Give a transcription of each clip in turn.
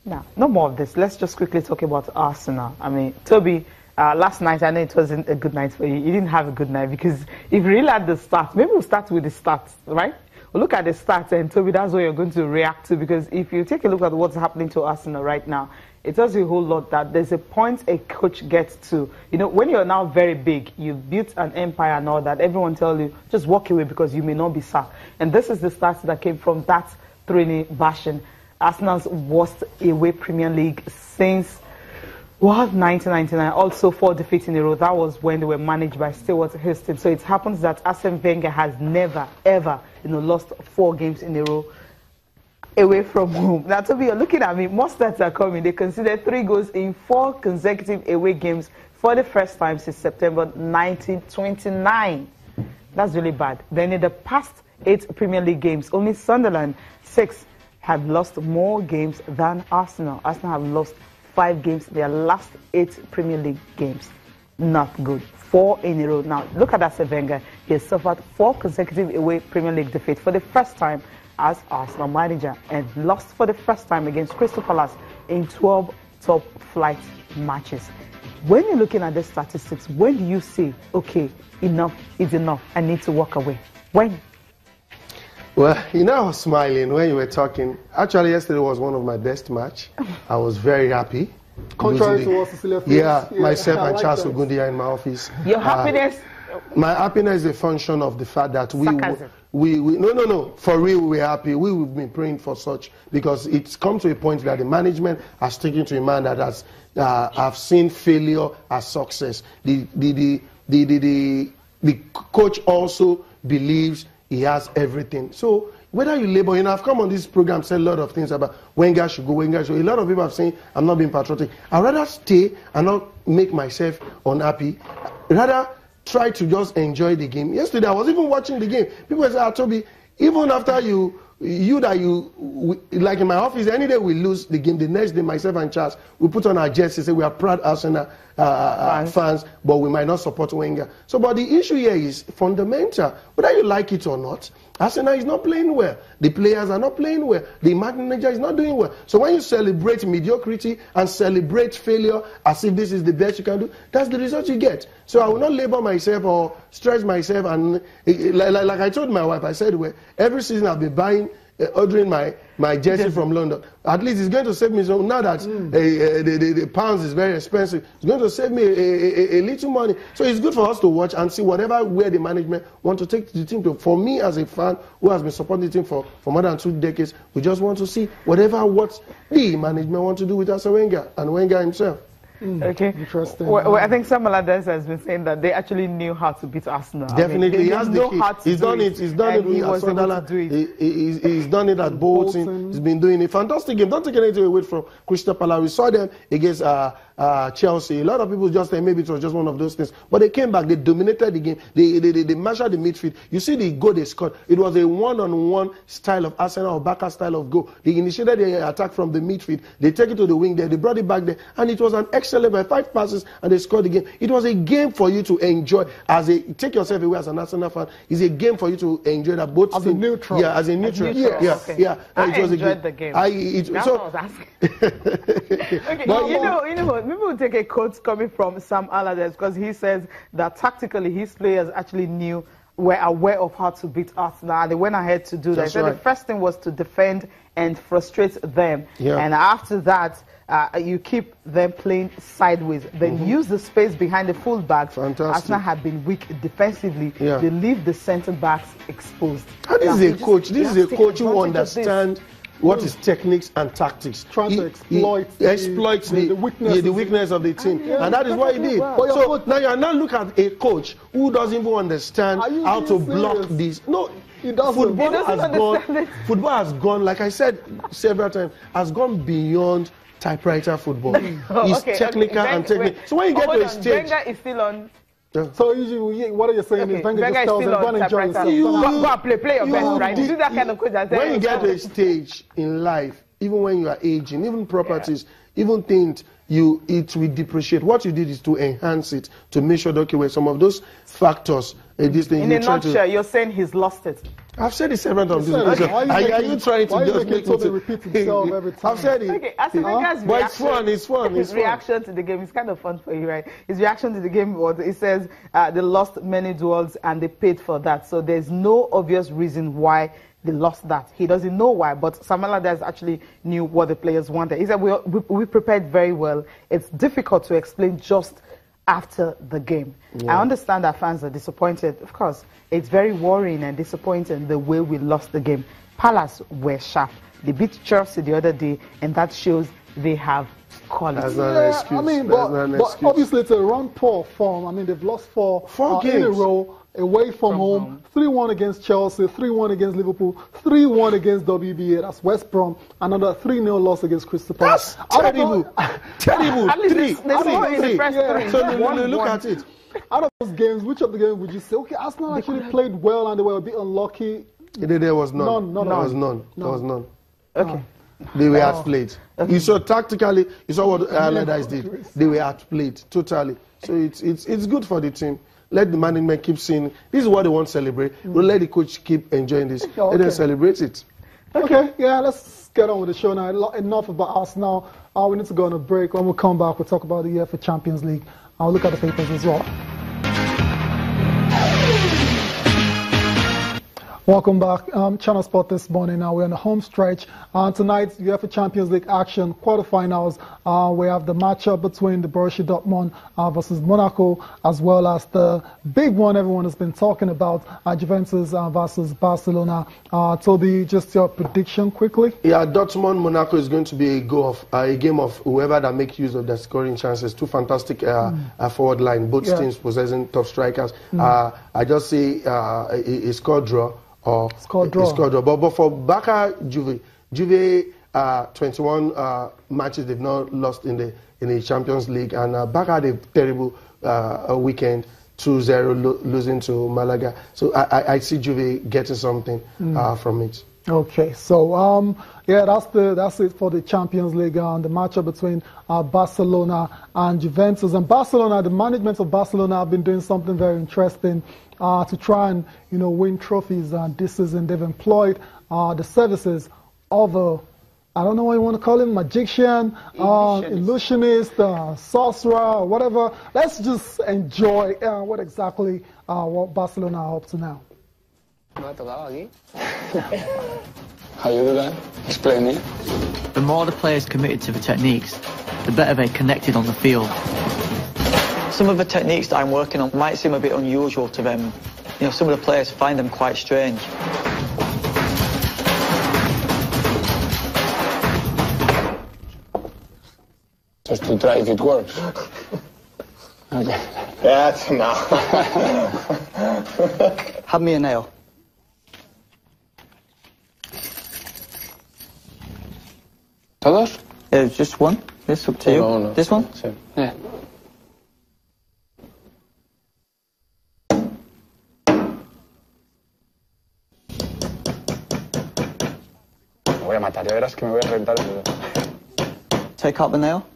Now, no more of this. Let's just quickly talk about Arsenal. I mean, Toby, last night, I know it wasn't a good night for you. You didn't have a good night because if you really had the stats, maybe we'll start with the stats, right? We'll look at the stats, and Toby, that's what you're going to react to, because if you take a look at what's happening to Arsenal right now, it tells you a whole lot that there's a point a coach gets to. You know, when you're now very big, you've built an empire and all that, everyone tells you, just walk away because you may not be sacked. And this is the stats that came from that Trini Bashan. Arsenal's worst away Premier League since 1999, also 4 defeats in a row. That was when they were managed by Stuart Hastings. So it happens that Arsene Wenger has never, ever, lost 4 games in a row away from home. Now, Toby, you're looking at me. Most stats are coming. They considered 3 goals in 4 consecutive away games for the first time since September 1929. That's really bad. Then in the past 8 Premier League games, only Sunderland, 6, have lost more games than Arsenal. Arsenal have lost 5 games in their last 8 Premier League games. Not good. 4 in a row. Now, look at Arsene Wenger. He has suffered 4 consecutive away Premier League defeats for the first time as Arsenal manager, and lost for the first time against Crystal Palace in 12 top-flight matches. When you're looking at the statistics, when do you say, okay, enough is enough, I need to walk away? When? Well, I was smiling when you were talking. Actually, yesterday was one of my best match. I was very happy. Contrary to what Cecilia feels. Yeah, myself and Charles Ogundi are in my office. Your happiness? My happiness is a function of the fact that no, for real, we're happy. We would be praying for such, because it's come to a point that the management has taken to a man that has have seen failure as success. The coach also believes he has everything. So whether you labor, I've come on this program, said a lot of things about Wenger should go, Wenger should go. A lot of people have saying I'm not being patriotic. I'd rather stay and not make myself unhappy. Rather try to just enjoy the game. Yesterday, I was even watching the game. People say, Toby, even after like in my office, any day we lose the game, the next day, myself and Charles, we put on our jerseys, say we are proud Arsenal fans, but we might not support Wenger. So, but the issue here is fundamental. Whether you like it or not, Arsenal is not playing well. The players are not playing well. The manager is not doing well. So when you celebrate mediocrity and celebrate failure as if this is the best you can do, that's the result you get. So I will not labor myself or stress myself. And like I told my wife, I said, well, every season I'll be buying, ordering my jersey from London. At least it's going to save me some. Now that the pounds is very expensive, it's going to save me a little money. So it's good for us to watch and see where the management want to take the team to. For me as a fan who has been supporting the team for more than 2 decades, we just want to see what the management want to do with Arsene Wenger and Wenger himself. Okay. Interesting. Well, I think Sam Allardyce has been saying that they actually knew how to beat Arsenal. Definitely, he has the key. He's done it. He's done it at Sunderland. He's done it at Bolton. He's been doing a fantastic game. Don't take anything away from Crystal Palace. We saw them against Chelsea. A lot of people just say maybe it was just one of those things, but they came back. They dominated the game. They mastered the midfield. You see the goal they scored. It was a one-on-one style of Arsenal or Barca style of goal. They initiated the attack from the midfield. They take it to the wing there. They brought it back there, and it was an excellent by 5 passes, and they scored the game. It was a game for you to enjoy. Take yourself away as an Arsenal fan. It's a game for you to enjoy that both as a neutral. Yeah, as a neutral. Yeah. I enjoyed the game. That's what I was asking. Okay, you know, maybe we'll take a quote coming from Sam Allardyce, because he says that tactically his players actually were aware of how to beat Arsenal, and they went ahead to do that. So the first thing was to defend and frustrate them, and after that, you keep them playing sideways. Then use the space behind the fullbacks. Arsenal have been weak defensively. They leave the centre backs exposed. And this is a coach. This is a coach who understands what is techniques and tactics. Trying to exploit the weakness of the team. And that is what he did. So now you are now look at a coach who doesn't even understand how to block this. No, football has gone, like I said several times, has gone beyond typewriter football. It's technical and technical. So when you get to a stage, Wenger is still on. So usually, what are you saying is Wenger just tells them, go and enjoy yourself. Go play your best, right? Do that kind of coach. When you get to a stage in life, even when you are aging, even properties, even things, it will depreciate. What you did is to enhance it, to make sure that, okay, well, some of those factors, this thing. In a nutshell, you're saying he's lost it. I've said it several times. Are you trying to just make it repeat himself every time? I've said it. Okay, Arsene Wenger's but it's fun. It's fun. His reaction to the game is kind of fun for you, right? His reaction to the game was, he says they lost many duels and they paid for that. So there's no obvious reason why they lost that. He doesn't know why, but Sam Allardyce actually knew what the players wanted. He said, we prepared very well. It's difficult to explain just after the game. Yeah. I understand that fans are disappointed. Of course, it's very worrying and disappointing the way we lost the game. Palace were sharp. They beat Chelsea the other day, and that shows they have quality. That's not an excuse. I mean, but obviously it's a run poor form. I mean, they've lost four games in a row away from home. 3-1 against Chelsea, 3-1 against Liverpool, 3-1 against WBA, that's West Brom, another 3-0 loss against Crystal Palace. That's terrible. Terrible. At least three. So look at it. Out of those games, which of the games would you say, okay, Arsenal actually played well and they were a bit unlucky? There was none. There was none. Okay. They were outplayed. Okay. You saw tactically, you saw what Allardyce did. They were outplayed totally. So it's good for the team. Let the management keep seeing. This is what they want to celebrate. We'll let the coach keep enjoying this. Okay. Let them celebrate it. Okay, yeah, let's get on with the show now. Enough about us now. We need to go on a break. When we come back, we'll talk about the UEFA Champions League. I'll look at the papers as well. Welcome back. Channel Sport this morning. Now we're on the home stretch. Tonight, UEFA Champions League action, quarterfinals. We have the matchup between the Borussia Dortmund versus Monaco, as well as the big one everyone has been talking about, Juventus versus Barcelona. Toby, just your prediction quickly. Yeah, Dortmund-Monaco is going to be a game of whoever that makes use of their scoring chances. Two fantastic forward line, both teams possessing top strikers. I just see a score draw. Or score draw. But for Barca, Juve 21 matches they've not lost in the Champions League, and Barca had a terrible weekend, 2-0 losing to Malaga. So I see Juve getting something from it. Okay, so yeah, that's it for the Champions League and the matchup between Barcelona and Juventus. And Barcelona, the management of Barcelona have been doing something very interesting to try and win trophies this season. They've employed the services of I don't know what you want to call him, magician, illusionist, sorcerer, whatever. Let's just enjoy what exactly what Barcelona are up to now. How you do that? Explain it. The more the players committed to the techniques, the better they connected on the field. Some of the techniques that I'm working on might seem a bit unusual to them. Some of the players find them quite strange. Just to try if it works. Okay. That's enough. Have me a nail. ¿Todos? Just one. It's up to you. No. This one? Sí. Yeah. Me voy a matar, ya verás que me voy a reventar el dedo. Take out the nail.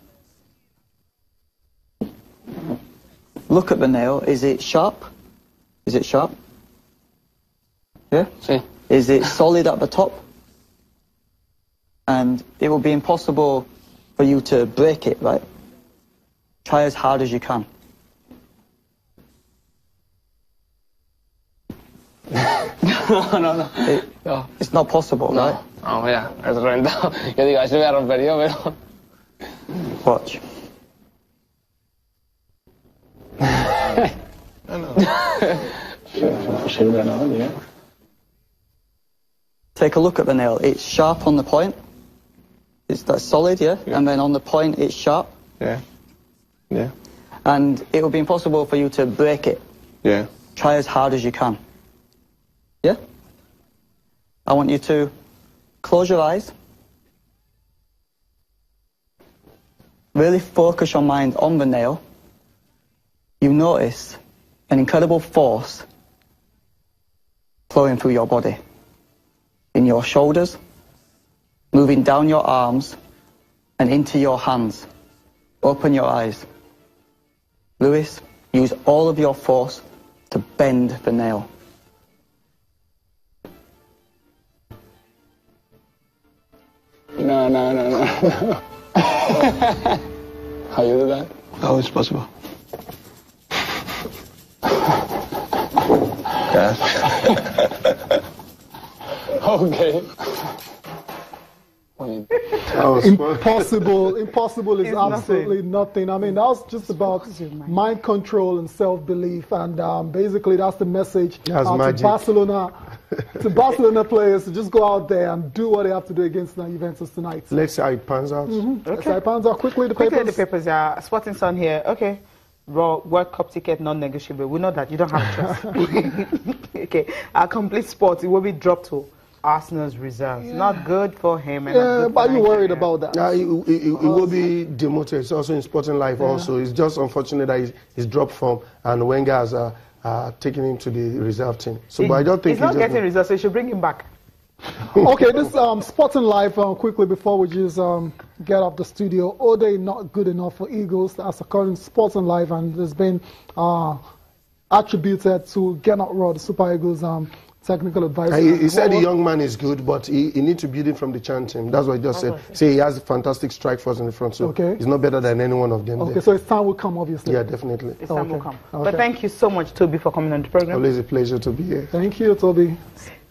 Look at the nail. Is it sharp? Is it sharp? Yeah? Sí. Is it solid at the top? And it will be impossible for you to break it, right? Try as hard as you can. No. No. It's not possible, right? No, mira, es reventado. Yo digo, así voy a romper yo, pero... Watch. Take a look at the nail. It's sharp on the point. That's solid, yeah? And then on the point, it's sharp. Yeah. And it will be impossible for you to break it. Yeah. Try as hard as you can. Yeah? I want you to close your eyes. Really focus your mind on the nail. You notice an incredible force flowing through your body. In your shoulders, moving down your arms and into your hands. Open your eyes. Lewis, use all of your force to bend the nail. How you do that? How is possible? Yes. Okay. Impossible is absolutely nothing. I mean, that was just about mind control and self-belief, and basically that's the message to Barcelona players to just go out there and do what they have to do against Juventus tonight. Let's see how it pans out. Okay. Let's see how it pans out. Quickly, the papers. Yeah. Sporting Sun here. Okay. Raw World Cup ticket non-negotiable. We know that you don't have a choice. Okay. Complete Sports, it will be dropped to Arsenal's reserves. Yeah. Not good for him. And but are you worried about that? It will be demoted. It's also in Sporting Life also. It's just unfortunate that he's dropped from and Wenger has taken him to the reserve team. So, but I don't think he's not getting reserves, so you should bring him back. Okay, this Sporting Life, quickly before we just get off the studio. Ode not good enough for Eagles. That's according to Sporting Life, and there's been attributed to Gernot Rohr, the Super Eagles technical advisor. He said the young man is good, but he needs to build him from the Chan team. That's what he just said. Say he has a fantastic strike force in the front, so he's not better than any one of them. Okay, so his time will come, obviously. Yeah, definitely. His time will come. But thank you so much, Toby, for coming on the program. Always a pleasure to be here. Thank you, Toby.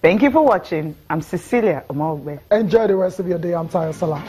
Thank you for watching. I'm Cecilia Omogbe. Enjoy the rest of your day. I'm Tayo Salah.